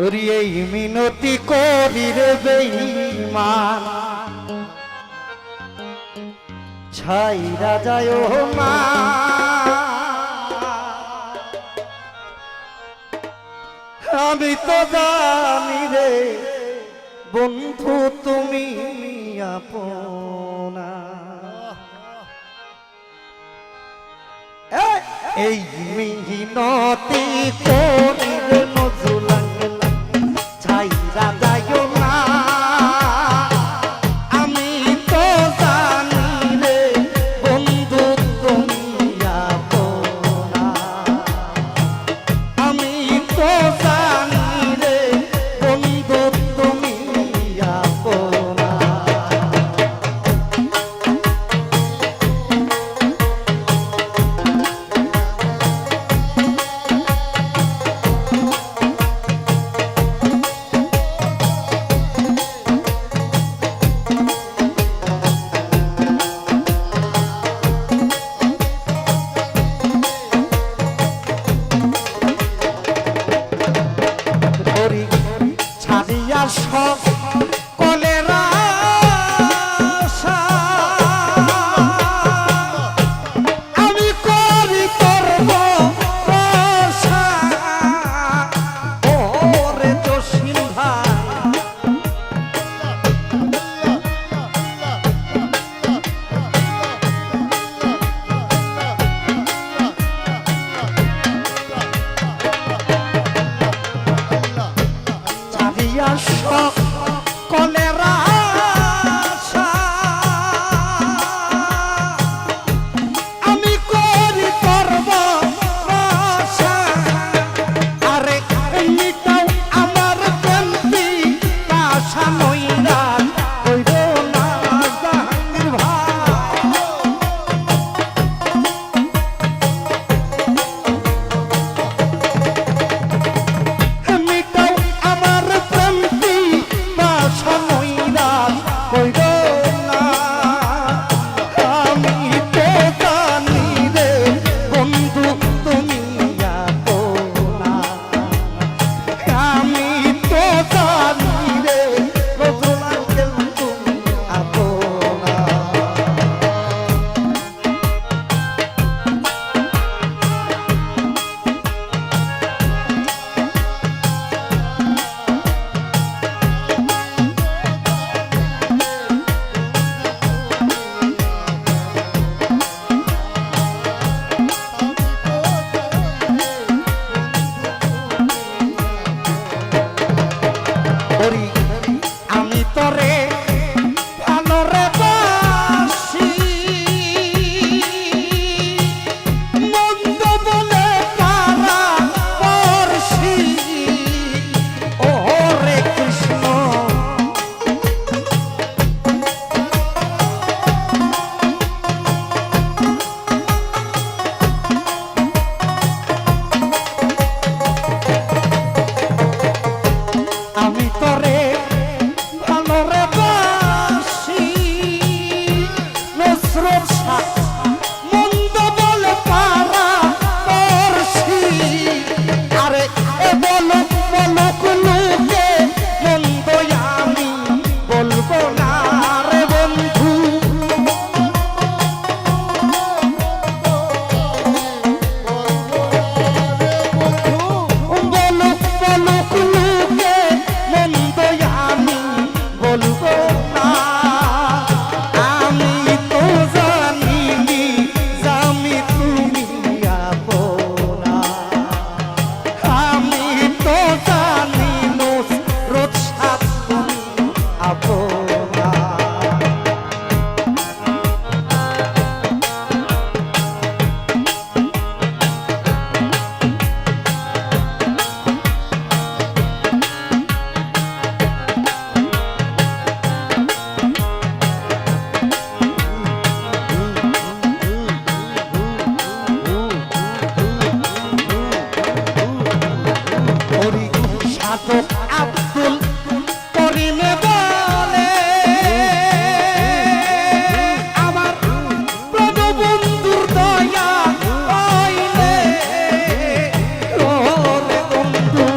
ওরে এই মিনতি করি রে বেঈমান ছাইরা যায় মা আমি তো জানি রে বন্ধু তুমি আপনা এই মিনতি করি রে নজরুল ছাইরা যায় না আমি তো জানি রে বন্ধু তুমি আপনা আমি তো জানি রে বন্ধু তুমি আপনা ছাড়িয়া সব কলেরা আমি করি করব ওরে জসিম ভাই ছাড়িয়া সব কলেরা আমি করি করব আরে এমনিটাও আমার প্রেমটি আশা নইরা হইল না জাহাঙ্গীর ভাই এমনিটাও আমার প্রেমটি আশা নইরা হইল না আমি তো জানি রে বন্ধু তুমি আপনা আমি তো জানি রে নজরুল আঙ্কেল তুমি আপনা ওরে আমি তরে ভালো রে বাসি মন্দ বলে পারা পড়শি ও রে কৃষ্ণ আমি তরে ভালো রে বাসি নসরত শাহ মন্দ বলে পারা পড়শি আরে এ বলো বলো কুলুকে মন্দ আমি বলবো না রে বন্ধু বলো বলো কুলুকে মন্দ আমি বলবো না আমি তো জানি জানি তুমি আপনা আমি তো জানি নসরত শাহ তুমি আপনা ওরে সাধক আব্দুল করিমে বলে আমার প্রভু বন্ধুর দয়া হইলে ওরে বন্ধু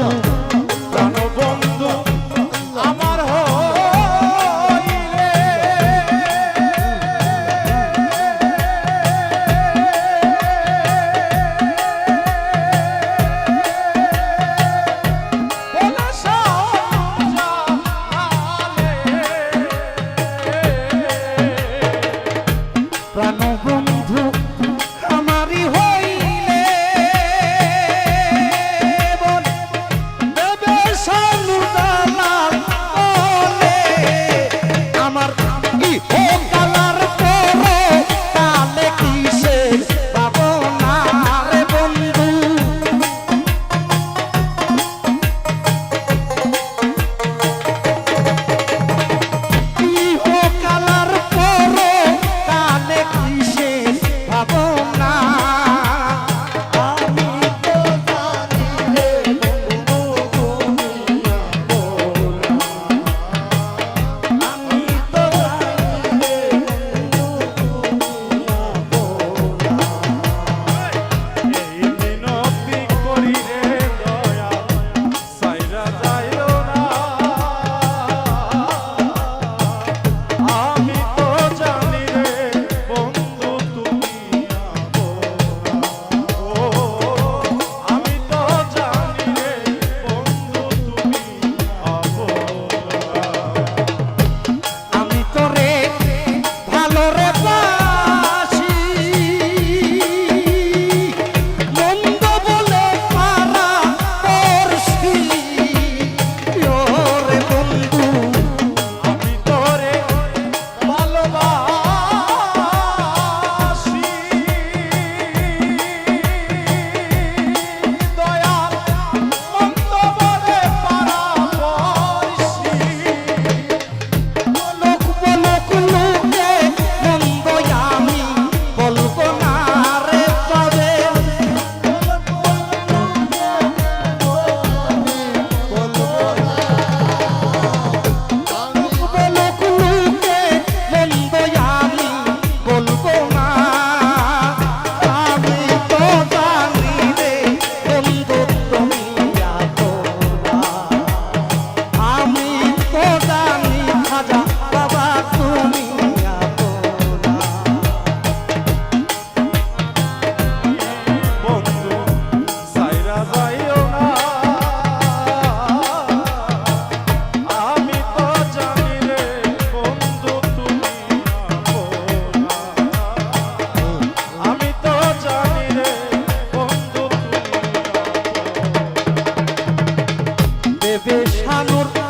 শানুর